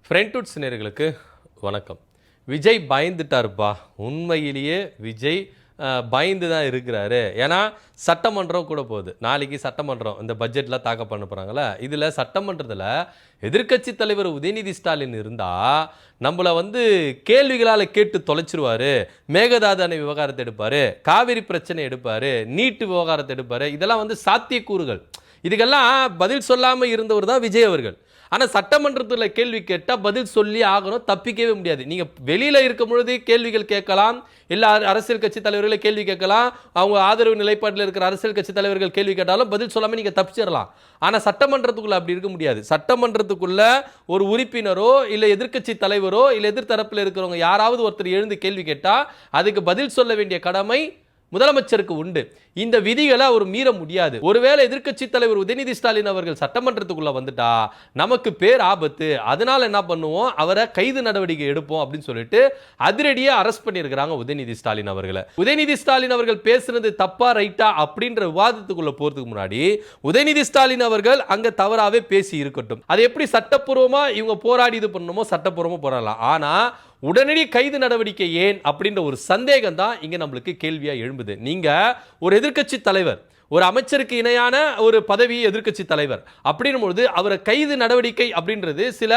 ஃப்ரெண்ட்வுட்ஸ் நேயர்களுக்கு வணக்கம். விஜய் பயந்துட்டாருப்பா. உண்மையிலேயே விஜய் பயந்து தான் இருக்கிறாரு. ஏன்னா சட்டமன்றம் கூட போகுது. நாளைக்கு சட்டமன்றம் இந்த பட்ஜெட்லாம் தாக்கல் பண்ண போகிறாங்களே, இதில் சட்டமன்றத்தில் எதிர்க்கட்சி தலைவர் உதயநிதி ஸ்டாலின் இருந்தால் நம்மளை கேள்விகளால் கேட்டு தொலைச்சிருவார். மேகதாது விவகாரத்தை எடுப்பார், காவிரி பிரச்சனை எடுப்பார், நீட்டு விவகாரத்தை எடுப்பார். இதெல்லாம் சாத்தியக்கூறுகள். இதுக்கெல்லாம் பதில் சொல்லாமல் இருந்தவர் தான் விஜய் அவர்கள். ஆனால் சட்டமன்றத்தில் கேள்வி கேட்டால் பதில் சொல்லி ஆகணும், தப்பிக்கவே முடியாது. நீங்கள் வெளியில் இருக்கும் பொழுது கேள்விகள் கேட்கலாம், எல்லா அரசியல் கட்சி தலைவர்களை கேள்வி கேட்கலாம், அவங்க ஆதரவு நிலைப்பாட்டில் இருக்கிற அரசியல் கட்சி தலைவர்கள் கேள்வி கேட்டாலும் பதில் சொல்லாமல் நீங்கள் தப்பிச்சிடலாம். ஆனால் சட்டமன்றத்துக்குள்ளே அப்படி இருக்க முடியாது. சட்டமன்றத்துக்குள்ள ஒரு உறுப்பினரோ இல்லை எதிர்க்கட்சி தலைவரோ இல்லை எதிர்த்தரப்பில் இருக்கிறவங்க யாராவது ஒருத்தர் எழுந்து கேள்வி கேட்டால் அதுக்கு பதில் சொல்ல வேண்டிய கடமை முதலமைச்சருக்கு உண்டு. இந்த விதிகளை அவர் மீற முடியாது. ஒருவேளை எதிர்க்கட்சி தலைவர் உதயநிதி ஸ்டாலின் அவர்கள் சட்டமன்றத்துக்குள்ள வந்துட்டா நமக்கு பேர் ஆபத்து. அதனால என்ன பண்ணுவோம், அவரை கைது நடவடிக்கை எடுப்போம் அப்படின்னு சொல்லிட்டு அதிரடியா அரெஸ்ட் பண்ணியிருக்கிறாங்க உதயநிதி ஸ்டாலின் அவர்களை. உதயநிதி ஸ்டாலின் அவர்கள் பேசுறது தப்பா ரைட்டா அப்படின்ற விவாதத்துக்குள்ள போறதுக்கு முன்னாடி உதயநிதி ஸ்டாலின் அவர்கள் அங்க தவறாவே பேசி இருக்கட்டும். அது எப்படி சட்டப்பூர்வமா இவங்க போராடி இது பண்ணணுமோ சட்டப்பூர்வமா போராடலாம். ஆனா உடனடி கைது நடவடிக்கை ஏன் அப்படின்ற ஒரு சந்தேகம் தான் இங்க நம்மளுக்கு கேள்வியா எழும்புது. நீங்க ஒரு எதிர்க்கட்சி தலைவர், ஒரு அமைச்சருக்கு இணையான ஒரு பதவி எதிர்க்கட்சி தலைவர் அப்படின்னும் பொழுது அவரை கைது நடவடிக்கை அப்படின்றது சில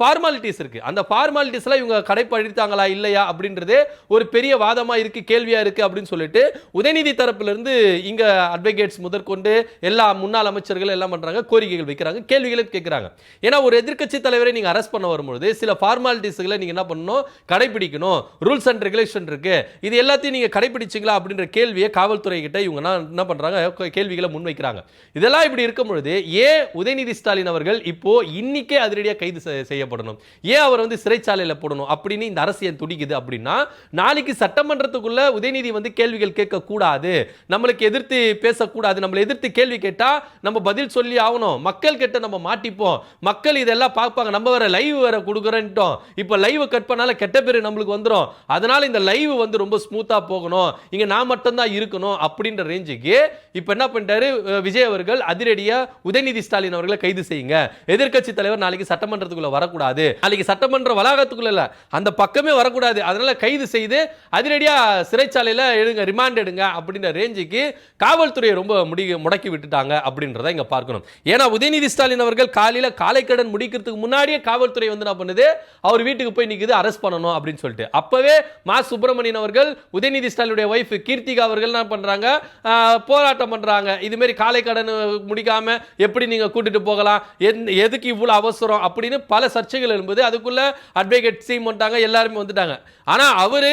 ஃபார்மாலிட்டிஸ் இருக்கு. அந்த ஃபார்மாலிட்டிஸ்லாம் இவங்க கடைப்பிடித்தாங்களா இல்லையா அப்படின்றது ஒரு பெரிய வாதமா இருக்கு, கேள்வியா இருக்கு அப்படின்னு சொல்லிட்டு உதயநிதி தரப்பிலிருந்து இங்க அட்வொகேட்ஸ் முதற்கொண்டு எல்லா முன்னாள் அமைச்சர்கள் எல்லாம் பண்றாங்க, கோரிக்கைகள் வைக்கிறாங்க, கேள்விகளை கேட்கிறாங்க. ஏன்னா ஒரு எதிர்க்கட்சி தலைவரை நீங்க அரெஸ்ட் பண்ண வரும்பொழுது சில ஃபார்மாலிட்டிஸ்களை நீங்க என்ன பண்ணணும், கடைபிடிக்கணும். ரூல்ஸ் அண்ட் ரெகுலேஷன் இருக்கு, இது எல்லாத்தையும் நீங்க கடைபிடிச்சிங்களா அப்படின்ற கேள்வியை காவல்துறை கிட்ட இவங்க என்ன பண்றாங்க, கேள்விகளை முன்வைக்கிறாங்க. இதெல்லாம் இப்படி இருக்கும் பொழுது ஏன் உதயநிதி ஸ்டாலின் அவர்கள் இப்போ இன்னைக்கே அதிரடியாக கைது செய்யப்படணும், ஏன் அவர் சிறைச்சாலையில் போடணும் அப்படின்னு இந்த அரசியல் துடிக்குது அப்படின்னா, நாளைக்கு சட்டமன்றத்துக்குள்ள உதயநிதி கேள்விகள் கேட்க கூடாது, நம்மளுக்கு எதிர்த்து பேசக்கூடாது, நம்மளை எதிர்த்து கேள்வி கேட்டா நம்ம பதில் சொல்லி ஆகணும், மக்கள் கிட்ட நம்ம மாட்டிப்போம், மக்கள் இதெல்லாம் பார்ப்பாங்க, நம்ம வேற லைவ் வேற கொடுக்குறோம், இப்போ லைவ் கட் பண்ணால கெட்ட பேர் நம்மளுக்கு வந்துடும், அதனால இந்த லைவ் ரொம்ப ஸ்மூத்தா போகணும், இங்க நான் மட்டும் தான் இருக்கணும் அப்படின்ற ரேஞ்சுக்கு இப்ப என்ன பண்ணிட்டாரு விஜய் அவர்கள், அதிரடியா உதயநிதி ஸ்டாலின் அவர்களை கைது செய்யுங்க, எதிர்க்கட்சி தலைவர் நாளைக்கு சட்டமன்றத்துக்குள்ள வரக்கூடாது, நாளைக்கு சட்டமன்ற வளாகத்துக்குள்ள இல்ல அந்த பக்கமே வரக்கூடாது, அதனால கைது செய்து அதிரடியா சிறைச்சாலையில எடுங்க, ரிமாண்ட் எடுங்க அப்படின்ற ரேஞ்சுக்கு காவல்துறையை ரொம்ப முடக்கி விட்டுட்டாங்க அப்படின்றத இங்க பார்க்கணும். ஏன்னா உதயநிதி ஸ்டாலின் அவர்கள் காலையில காலைக்கடன் முடிக்கிறதுக்கு முன்னாடியே காவல்துறை என்ன பண்ணுது, அவர் வீட்டுக்கு போய் நிக்குது, அரெஸ்ட் பண்ணணும் அப்படின்னு சொல்லிட்டு. அப்பவே மா சுப்பிரமணியன் அவர்கள் உதயநிதி ஸ்டாலினுடைய வைஃப் கீர்த்திகா அவர்கள் என்ன பண்றாங்க, போராட்டம் பண்றாங்க. இது மாதிரி காலை கடன் முடிக்காம எப்படி நீங்க கூட்டிட்டு போகலாம், எதுக்கு இவ்வளவு அவசரம் அப்படின்னு பல சர்ச்சைகள் எழும்புது. அதுக்குள்ள அட்வொகேட் டீம் வந்துட்டாங்க, எல்லாரும் வந்துட்டாங்க. ஆனா அவரு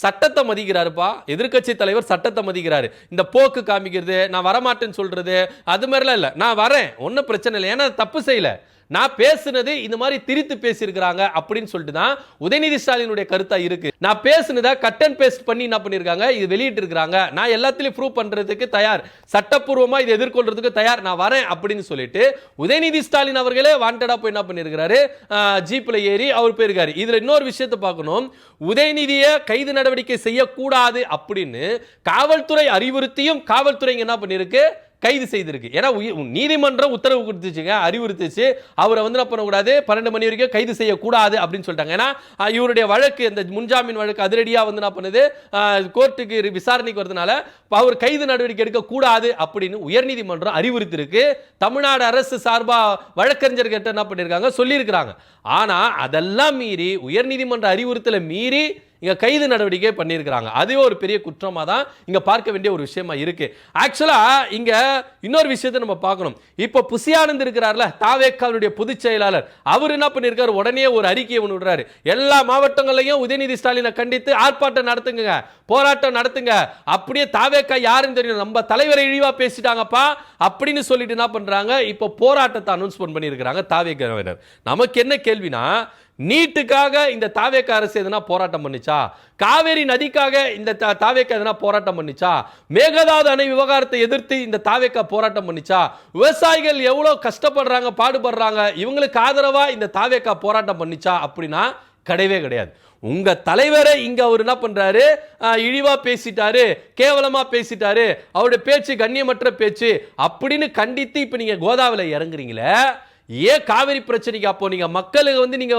சட்டத்தை மதிக்கிறாருப்பா, எதிர்க்கட்சி தலைவர் சட்டத்தை மதிக்கிறாரு. இந்த போக்கு காமிக்கிறது, நான் வரமாட்டேன்னு சொல்றது, அது மாதிரிலாம் இல்ல, நான் வரேன், ஒன்னும் பிரச்சனை இல்லை, ஏன்னா தப்பு செய்யல, நான் பேசுனது இந்த மாதிரி திரித்து பேசியிருக்கிறாங்க அப்படின்னு சொல்லிட்டு தான் உதயநிதி ஸ்டாலினுடைய கருத்தா இருக்கு. நான் பேசுனதை கட் அண்ட் பேஸ்ட் பண்ணி என்ன பண்ணிருக்காங்க, இது வெளியிட்டு இருக்காங்க, நான் எல்லாத்திலையும் ப்ரூவ் பண்றதுக்கு தயார், சட்டப்பூர்வமா இதை எதிர்கொள்றதுக்கு தயார், நான் வரேன் அப்படின்னு சொல்லிட்டு உதயநிதி ஸ்டாலின் அவர்களே வாண்டடா போய் என்ன பண்ணிருக்காரு, ஜீப்ல ஏறி அவர் போயிருக்காரு. இதுல இன்னொரு விஷயத்தை பார்க்கணும், உதயநிதியை கைது நடவடிக்கை செய்யக்கூடாது அப்படின்னு காவல்துறை அறிவுறுத்தியும் காவல்துறை என்ன பண்ணிருக்கு, கைது செய்திருக்கு. ஏன்னா நீதிமன்றம் உத்தரவு கொடுத்துச்சுங்க, அறிவுறுத்துச்சு, அவரை என்ன பண்ணக்கூடாது, 12 மணி வரைக்கும் கைது செய்யக்கூடாது அப்படின்னு சொல்லிட்டாங்க. ஏன்னா இவருடைய வழக்கு, இந்த முன்ஜாமீன் வழக்கு அதிரடியா என்ன பண்ணுது, கோர்ட்டுக்கு விசாரணைக்கு வரதுனால அவர் கைது நடவடிக்கை எடுக்க கூடாது அப்படின்னு உயர்நீதிமன்றம் அறிவுறுத்திருக்கு. தமிழ்நாடு அரசு சார்பா வழக்கறிஞர்கிட்ட என்ன பண்ணிருக்காங்க, சொல்லியிருக்கிறாங்க. ஆனா அதெல்லாம் மீறி உயர்நீதிமன்ற அறிவுறுத்தலை மீறி இங்க கைது நடவடிக்கை பண்ணியிருக்கிறாங்க. அதுவே ஒரு பெரிய குற்றமா தான் இங்க பார்க்க வேண்டிய ஒரு விஷயமா இருக்கு. ஆக்சுவலா இங்க இன்னொரு விஷயத்தை நம்ம பார்க்கணும். இப்ப புசியானந்த் இருக்கிறார்ல, தாவேக்காவுடைய பொதுச் செயலாளர், அவர் என்ன பண்ணிருக்காரு, உடனே ஒரு அறிக்கையை விடுறாரு, எல்லா மாவட்டங்களையும் உதயநிதி ஸ்டாலினை கண்டித்து ஆர்ப்பாட்டம் நடத்துங்க, போராட்டம் நடத்துங்க, அப்படியே தாவேக்கா யாருன்னு தெரியும், நம்ம தலைவரை இழிவா பேசிட்டாங்கப்பா அப்படின்னு சொல்லிட்டு என்ன பண்றாங்க, இப்ப போராட்டத்தை அனௌன்ஸ்மென்ட் பண்ணியிருக்கிறாங்க தாவேக்காவினர். நமக்கு என்ன கேள்வினா, நீட்டுக்காக இந்த தாவேக அரசு எதனா போராட்டம் பண்ணிச்சா, காவேரி நதிக்காக இந்த தாவேக எதனா போராட்டம் பண்ணிச்சா, மேகதாது அணை விவகாரத்தை எதிர்த்து இந்த தாவேக போராட்டம் பண்ணிச்சா, விவசாயிகள் எவ்வளவு கஷ்டப்படுறாங்க பாடுபடுறாங்க இவங்களுக்கு ஆதரவா இந்த தாவேக போராட்டம் பண்ணிச்சா அப்படின்னா கிடையவே கிடையாது. உங்க தலைவரை இங்க அவர் என்ன பண்றாரு, இழிவா பேசிட்டாரு, கேவலமா பேசிட்டாரு, அவருடைய பேச்சு கண்ணியமற்ற பேச்சு அப்படின்னு கண்டித்து இப்ப நீங்க கோதாவில இறங்குறீங்களே, ஏன் காவிரி பிரச்சனைக்கு அப்போ நீங்க மக்களுக்கு நீங்க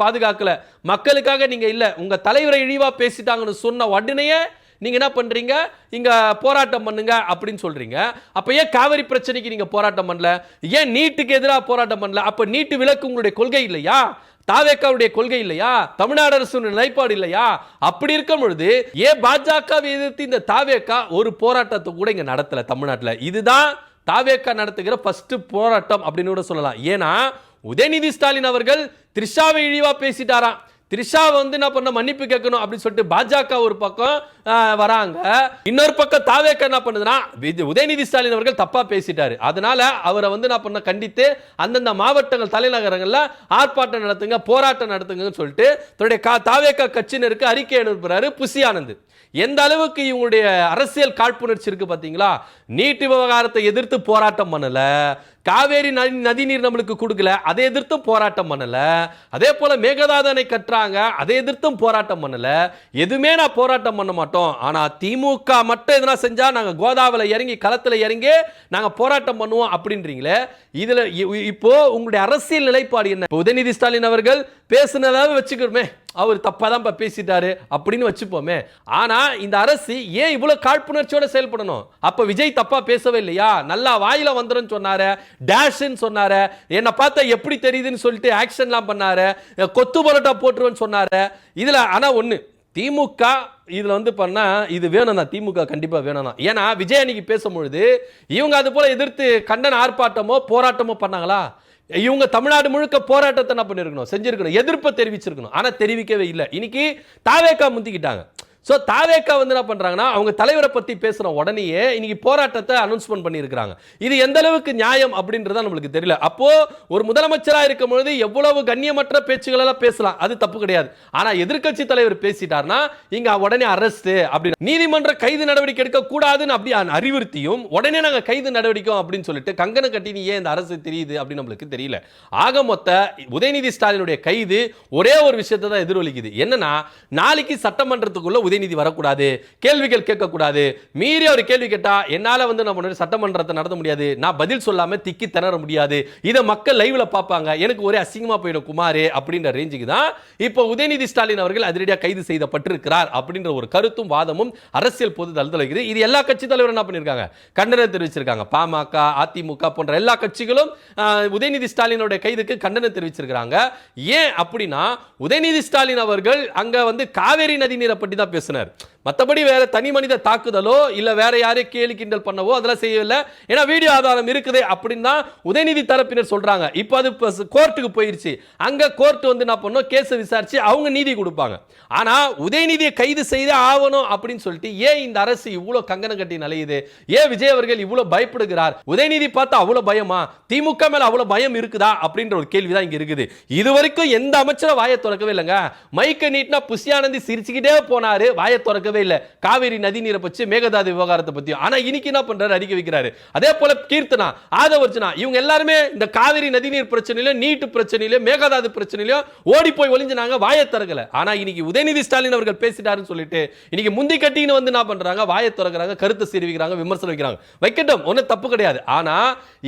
பாதுகாக்கல, மக்களுக்காக நீங்க இல்ல, உங்க தலைவரை இழிவா பேசிட்டாங்கன்னு சொன்ன உடனேயே நீங்க என்ன பண்றீங்க, இங்க போராட்டம் பண்ணுங்க அப்படின்னு சொல்றீங்க. அப்ப ஏன் காவிரி பிரச்சனைக்கு நீங்க போராட்டம் பண்ணல, ஏன் நீட்டுக்கு எதிராக போராட்டம் பண்ணல? அப்ப நீட்டு விலக்கு உங்களுடைய கொள்கை இல்லையா, தாவேக்காவுடைய கொள்கை இல்லையா, தமிழ்நாடு அரசு நிலைப்பாடு இல்லையா? அப்படி இருக்கும் பொழுது ஏன் பாஜகவை எதிர்த்து இந்த தாவேக்கா ஒரு போராட்டத்தை கூட இங்க நடத்தல தமிழ்நாட்டில்? இதுதான் தாவேக்கா நடத்துகிற ஃபர்ஸ்ட் போராட்டம் அப்படின்னு கூட சொல்லலாம். ஏன்னா உதயநிதி ஸ்டாலின் அவர்கள் த்ரிஷாவை இழிவா பேசிட்டாராம், த்ரிஷா என்ன பண்ண மன்னிப்பு கேட்கணும் அப்படின்னு சொல்லிட்டு பாஜக ஒரு பக்கம் வராங்க, இன்னொரு பக்கம் தாவேக்கா என்ன பண்ணுதுன்னா உதயநிதி ஸ்டாலின் அவர்கள் தப்பா பேசிட்டாரு, அதனால அவரை என்ன பண்ண கண்டித்து அந்தந்த மாவட்டங்கள் தலைநகரங்கள்ல ஆர்ப்பாட்டம் நடத்துங்க, போராட்டம் நடத்துங்கன்னு சொல்லிட்டு தன்னுடைய தாவேக்கா கட்சியினருக்கு அறிக்கை அனுப்புறாரு புசி ஆனந்த். எந்த அளவுக்கு இவங்களுடைய அரசியல் காழ்ப்புணர்ச்சி இருக்கு பாத்தீங்களா? நீட் விவகாரத்தை எதிர்த்து போராட்டம் பண்ணல, காவேரி நதிநீர் நம்மளுக்கு கொடுக்கல, அதை எதிர்த்தும் போராட்டம் பண்ணல, அதே போல மேகதாது அணை கட்டுறாங்க, அதை எதிர்த்தும் போராட்டம் பண்ணல, எதுவுமே நான் போராட்டம் பண்ண மாட்டோம், ஆனா திமுக மட்டும் எதனா செஞ்சா நாங்க கோதாவில இறங்கி களத்துல இறங்கி நாங்க போராட்டம் பண்ணுவோம் அப்படின்றீங்களே, இதுல இப்போ உங்களுடைய அரசியல் நிலைப்பாடு என்ன? உதயநிதி ஸ்டாலின் அவர்கள் பேசுனதாவது வச்சுக்கிறோமே, அவர் தப்பா தான் பேசிட்டாரு அப்படின்னு வச்சுப்போமே, ஆனா இந்த அரசு ஏன் இவ்வளவு காழ்ப்புணர்ச்சியோட செயல்படணும்? அப்ப விஜய் தப்பா பேசவே இல்லையா? நல்லா வாயில வந்துரும் சொன்னாரு, டேஷ்ன்னு சொன்னாரு, என்ன பார்த்தா எப்படி தெரியுதுன்னு சொல்லிட்டு ஆக்ஷன்லாம் பண்ணாரு, கொத்து பரோட்டா போட்டுருவேன்னு சொன்னாரு. இதுல ஆனா ஒண்ணு, திமுக இதுல பண்ணா இது வேணும் தான், திமுக கண்டிப்பா வேணும் தான். ஏன்னா விஜய் அன்னைக்கு பேசும்பொழுது இவங்க அது போல எதிர்த்து கண்டன ஆர்ப்பாட்டமோ போராட்டமோ பண்ணாங்களா? இவங்க தமிழ்நாடு முழுக்க போராட்டத்தை என்ன பண்ணிருக்கணும், செஞ்சிருக்கணும், எதிர்ப்பை தெரிவிச்சிருக்கணும், ஆனா தெரிவிக்கவே இல்லை. இன்னைக்கு தாவேக்கா முந்திக்கிட்டாங்க. சோ தாவேக்கா என்ன பண்றாங்கன்னா அவங்க தலைவரை பத்தி பேசுற உடனேயே இன்னைக்கு போராட்டத்தை அனௌன்ஸ்மென்ட் பண்ணியிருக்காங்க. இது எந்த அளவுக்கு நியாயம் அப்படின்றத நம்மளுக்கு தெரியல. அப்போ ஒரு முதலமைச்சரா இருக்கும் பொழுது எவ்வளவு கண்ணியமற்ற பேச்சுகள் எல்லாம் பேசலாம், அது தப்பு கிடையாது. ஆனா எதிர்க்கட்சி தலைவர் பேசிட்டார்னா இங்க உடனே அரெஸ்ட் அப்படின்னு நீதிமன்ற கைது நடவடிக்கை எடுக்க கூடாதுன்னு அப்படி அறிவுறுத்தியும் உடனே நாங்க கைது நடவடிக்கை அப்படின்னு சொல்லிட்டு கங்கணம் கட்டி ஏன் இந்த அரசு தெரியுது அப்படின்னு நம்மளுக்கு தெரியல. ஆக மொத்த உதயநிதி ஸ்டாலினுடைய கைது ஒரே ஒரு விஷயத்தை தான் எதிரொலிக்குது. என்னன்னா நாளைக்கு சட்டமன்றத்துக்குள்ள உதயநிதி வரக்கூடாது, கேள்விகள் கேட்கக்கூடாது, மீறி அவர் கேள்வி கேட்டா என்னால நம்ம சட்டமன்றத்தை நடத்த முடியாது, நான் பதில் சொல்லாம திக்கி திணற முடியாது, இதை மக்கள் லைவ்ல பார்ப்பாங்க, எனக்கு ஒரே அசிங்கமா போயிடும் குமாரே அப்படின்ற ரேஞ்சுக்கு தான் இப்போ உதயநிதி ஸ்டாலின் அவர்கள் அதிரடியாக கைது செய்யப்பட்டிருக்கிறார் அப்படின்ற ஒரு கருத்தும் வாதமும் அரசியல் பொது தளத்தில் இருக்குது. இது எல்லா கட்சி தலைவரும் என்ன பண்ணிருக்காங்க, கண்டனம் தெரிவிச்சிருக்காங்க. பாமக, அதிமுக போன்ற எல்லா கட்சிகளும் உதயநிதி ஸ்டாலினுடைய கைதுக்கு கண்டனம் தெரிவிச்சிருக்காங்க. ஏன் அப்படின்னா உதயநிதி ஸ்டாலின் அவர்கள் அங்க காவேரி நதி நீரை பற்றி தான் பேசுறாங்க. மற்றபடி வேற தனி மனித தாக்குதலோ இல்ல வேற யாரையும் கேலி கிண்டல் பண்ணவோ அதெல்லாம் செய்யவில்லை. ஏன்னா வீடியோ ஆதாரம் இருக்குது அப்படின்னு தான் உதயநிதி தரப்பினர் சொல்றாங்க. இப்போ அது கோர்ட்டுக்கு போயிருச்சு, அங்க கோர்ட் என்ன பண்ணும், கேஸ் விசாரிச்சு அவங்க நீதி கொடுப்பாங்க. ஆனா உதயநிதியை கைது செய்து ஆகணும் அப்படின்னு சொல்லிட்டு ஏன் இந்த அரசு இவ்வளவு கங்கணம் கட்டி நலையுது? ஏன் விஜய் அவர்கள் இவ்வளவு பயப்படுகிறார்? உதயநிதி பார்த்தா அவ்வளவு பயமா, திமுக மேல அவ்வளவு பயம் இருக்குதா அப்படின்ற ஒரு கேள்விதான் இங்க இருக்குது. இதுவரைக்கும் எந்த அமைச்சரும் வாயை திறக்கவே இல்லைங்க. மைக்க நீட்னா புசி ஆனந்த் சிரிச்சுக்கிட்டே போனாரு, வாயை திறக்கவே இல்ல. காவேரி நதி நீரை பற்றி, மேகதாது விவகாரத்தை பத்தி. ஆனா இன்னைக்கு என்ன பண்றாரு, அறிக்கை வைக்கிறாரு. அதே போல கீர்த்தனா, ஆதவர்ஜனா, இவங்க எல்லாருமே இந்த காவேரி நதி நீர் பிரச்சனையில, நீட் பிரச்சனையில, மேகதாது பிரச்சனையில ஓடி போய் ஒளிஞ்சினாங்க, வாயை திறக்கல. ஆனா இன்னைக்கு உதயநிதி ஸ்டாலின் அவர்கள் பேசிட்டாருன்னு சொல்லிட்டு இன்னைக்கு முந்தி கட்டின்னு என்ன பண்றாங்க, வாயை திறக்கிறாங்க, கருத்து தெரிவிக்கிறாங்க, விமர்சனம் வைக்கிறாங்க. வைக்கட்டும், ஒன்னும் தப்பு கிடையாது. ஆனா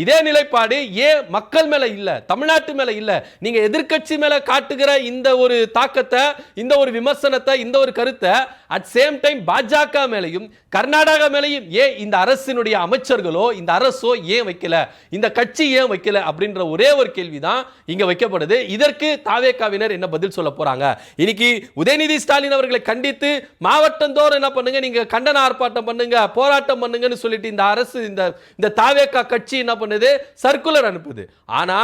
இதே நிலைப்பாடு ஏன் மக்கள் மேல இல்ல, தமிழ்நாட்டு மேல இல்ல? நீங்க எதிர்க்கட்சி மேல காட்டுகிற இந்த ஒரு தாக்கத்தை, இந்த ஒரு விமர்சனத்தை, இந்த ஒரு கருத்தை அட் சேம் டைம் பாஜக மேலையும் கர்நாடகா மேலையும் ஏன் இந்த அரசினுடைய அமைச்சர்களோ இந்த அரசோ ஏன் வைக்கல, இந்த கட்சி ஏன் வைக்கல அப்படின்ற ஒரே ஒரு கேள்விதான் இங்க வைக்கப்படுது. இதற்கு தாவேகாவினர் என்ன பதில் சொல்ல போறாங்க? இன்னைக்கு உதயநிதி ஸ்டாலின் அவர்களை கண்டித்து மாவட்டந்தோறும் என்ன பண்ணுங்க, நீங்க கண்டன ஆர்ப்பாட்டம் பண்ணுங்க, போராட்டம் பண்ணுங்கன்னு சொல்லிட்டு இந்த அரசு, இந்த தாவேகா கட்சி என்ன பண்ணுது, சர்க்குலர் அனுப்புது. ஆனா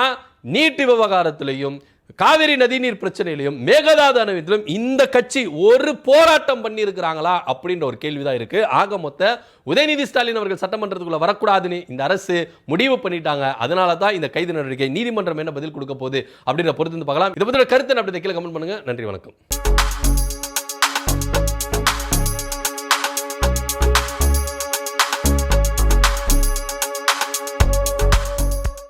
நீட் விவகாரத்திலையும் காவிரி நதிநீர் பிரச்சனையிலும் மேகதாது அணையிலும் இந்த கட்சி ஒரு போராட்டம் பண்ணி இருக்கிறாங்களா அப்படின்ற ஒரு கேள்விதான் இருக்கு. ஆக மொத்த உதயநிதி ஸ்டாலின் அவர்கள் சட்டமன்றத்துக்குள்ள வரக்கூடாதுன்னு இந்த அரசு முடிவு பண்ணிட்டாங்க. அதனால தான் இந்த கைது நடவடிக்கை. நீதிமன்றம் என்ன பதில் கொடுக்க போகுது அப்படின்ற பொறுத்து பார்க்கலாம். இதை பத்தின கருத்து அப்படி கீழே கமெண்ட் பண்ணுங்க. நன்றி, வணக்கம்.